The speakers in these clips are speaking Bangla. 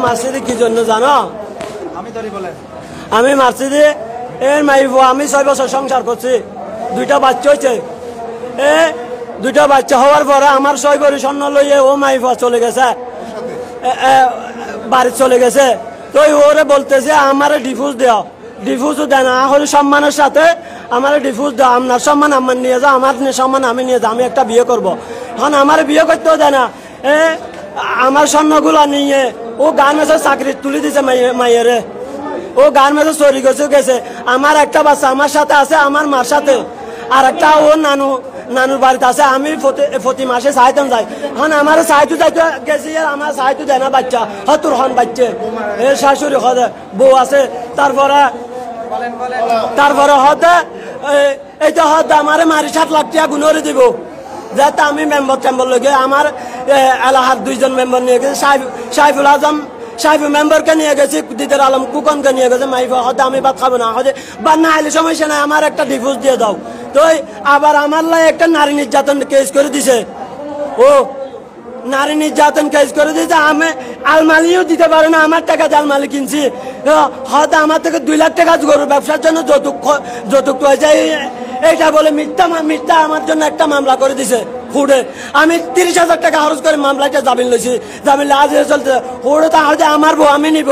মারছি কি জন্য জানো? আমি মারছি এর মাইফো আমি 6 বছর সংসার করছি, 2টা বাচ্চা হয়েছে। দুইটা বাচ্চা হওয়ার পরে আমার 6 ভরি স্বর্ণ লইয়ে ও মাইফা চলে গেছে, বাড়ি চলে গেছে। তো ওরে বলতেছে আমারে ডিভোর্স দেও, ডিভোর্সও দেয় না, হলে সম্মানের সাথে আমার ডিভোর্স দেওয়া, আপনার সম্মান আমার নিয়ে যাও, আমার সম্মান আমি নিয়ে যাও, আমি একটা বিয়ে করবো। এখন আমার বিয়ে করতেও দেয় না, আমার স্বর্ণগুলো নিয়ে ও গার্মেন্টসের চাকরি তুলে দিছে মাইয়েরে, ও গার্মেন্টসে চুরি গেছে। আমার একটা বাচ্চা আমার সাথে আছে, আমার মার সাথে, আর একটা ও নানুর বাড়িতে আছে। আমি প্রতি মাসে চাইতাম যাই, এখন আমার চাইতে যাইতে গেছি, আর আমার চাইতে দেয় না বাচ্চা, হতুর হন বাচ্চা, এ শাশুড়ি হদে বউ আছে। তারপরে হতে এইটা হতে আমার মারি 7 লাখ টাকা গুণরে দিব, যাতে আমি মেম্বার লগে আমার এলাহার 2জন মেম্বার নিয়ে গেছে, সাইফুল আজম সাইফুল মেম্বারকে নিয়ে গেছি, দিদার আলম কুকনকে নিয়ে গেছে। মাইফা হতে আমি ভাত খাবো না, হতে বাদ না আইলে সমস্যা নাই, আমার একটা ডিভোর্স দিয়ে দাও। তো আবার আমার লাই একটা নারী নির্যাতন কেস করে দিছে, ও নারী নির্যাতন কেস করে দিয়েছে। আমি আলমালিও দিতে পারে না, আমার টাকা দিয়ে আলমালি কিনছি। হয়তো আমার থেকে 2 লাখ টাকা গরুর ব্যবসার জন্য যৌতুক হয়েছে, এইটা বলে মিথ্যা আমার জন্য একটা মামলা করে দিছে হুড়ে। আমি 30,000 টাকা খরচ করে মামলাটা জামিন লইছি, জামিন আজ চলতে হুড়ে। তাহলে আমার বউ আমি নিব,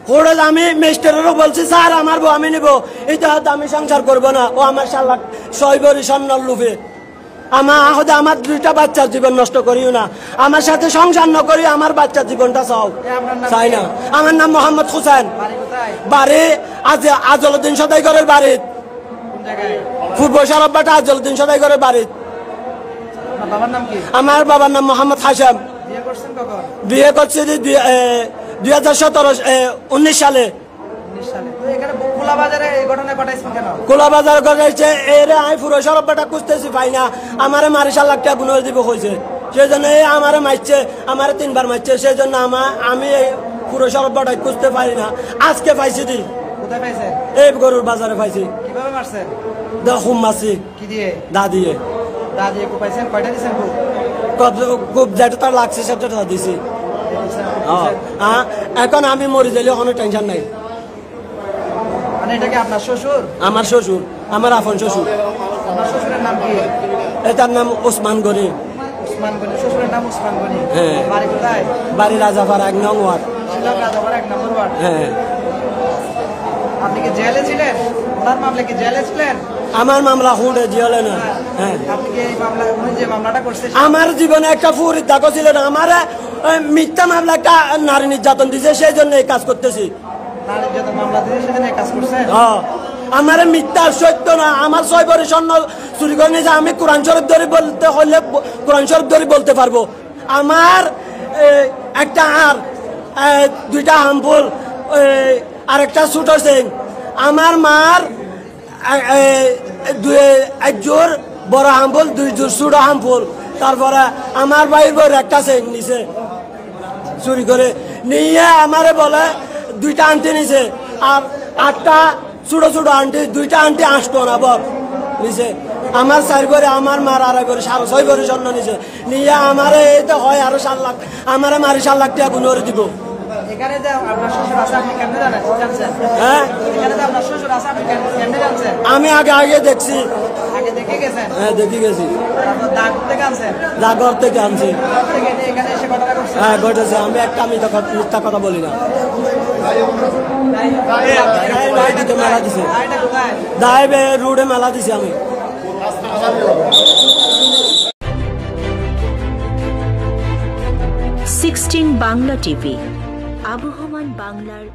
হুড়ে আমি মিস্টারেরও বলছি স্যার আমার বউ আমি নিব, এইটা হয়তো আমি সংসার করবো না। ও আমার 6 লাখ 6 ভরি স্বর্ণ লুফে আমার 2টা বাচ্চার জীবন নষ্ট করিও না, আমার সাথে সংসার ন করি, আমার বাচ্চার জীবনটা চাই না। আমার নাম মোহাম্মদ হোসেন, বাড়ি আজলউদ্দিন সদাইগরের বাড়ি, পূর্ব সারাব্বাটা আজলউদ্দিন সদাইগরের বাড়ি। আমার বাবার নাম মোহাম্মদ হাশেম। বিয়ে করছি 2019 সালে। কোলাবাজার ঘটাইছে, এর আমি পুরো সরব্বাটা খুঁজতেছি পাই না, আমারে মারি 7 লাখ টাকা গুণরে দিব হয়েছে। সেই জন্য আমারে মারছে, আমারে 3 বার মারছে। সেই জন্য আমি পুরো সরব্বাটা খুঁজতে পারি না, আজকে পাইছি। এই গরুর বাজারে পাইছি। কিভাবে মারছেন? খুব মারছি। কি দিয়ে? দা দিয়ে। দা দিয়ে খুব পাইছেন? কয়টা দিছেন? খুব যেটা তার লাগছে সেটা দিছি। এখন আমি মরে গেলে কোনো টেনশন নাই। এটা কি আপনার শ্বশুর? আমার শ্বশুর, আমার আপন শ্বশুর। আপনার শ্বশুরের নাম কি? এটার নাম ওসমান গনি। ওসমান গনি, শ্বশুরের নাম ওসমান গনি। হ্যাঁ। বাড়ি কোথায়? বাড়ি রাজাপাড়া 1 নং ওয়ার্ড। রাজাপাড়া 1 নম্বর ওয়ার্ড। হ্যাঁ। আপনি কি জেলে ছিলেন? ওনার মামলা কি জেলে ছিলেন? আমার মামলা হুড়ে জেলে না। হ্যাঁ। আপনি কি এই মামলা, উনি যে মামলাটা করছেন, আমার জীবনে একটা ফুরির দাগও ছিল না। আমার মিথ্যা মামলা একটা নারী নির্যাতন দিয়েছে, সেই জন্য এই কাজ করতেছি। আমার মিথ্যা সত্য না, আমার 6 ভরি স্বর্ণ চুরি করে নিয়েছে। আমি কোরআন শরীফ ধরে বলতে হলে কোরআন শরীফ ধরে বলতে পারবো। আমার একটা আর 2টা হামফুল আর একটা ছোট চেন, আমার মার 1 জোর বড় হামফুল, 2 জোর ছোট হামফুল। তারপরে আমার ভাইয়ের বউর একটা চেন নিছে চুরি করে নিয়ে, আমারে বলে 2টা আনতে নিছে, আর 8টা ছোট ছোট আনটি, 2টা আনটি 8 টন আবার নিছে। আমার 4 ভরি, আমার মার 2.5 ভরি, 6.5 ভরি স্বর্ণ নিছে নিয়ে আমারে এইটা হয় আরো 7 লাখ, আমারে মারি 7 লাখ টাকা গুণরে দিব। এখানে যে আপনার শ্বশুর আছে আপনি কেমনে জানেন? হ্যাঁ, এখানে যে আপনার শ্বশুর আছে আপনি কেমনে জানেন? আমি আগে দেখছি। আগে দেখে গেছেন? হ্যাঁ, দেখে গেছি। তারপর দাগ থেকে আনছেন? দাগর থেকে আনছি। এখানে এসে ঘটনা করছে? হ্যাঁ, ঘটেছে। আমি একটা মিথ্যা কথা বলি না। মেলা দিছে, দাইবে রোডে মেলা দিছে। আমি 16 বাংলা টিভি, আবহমান বাংলার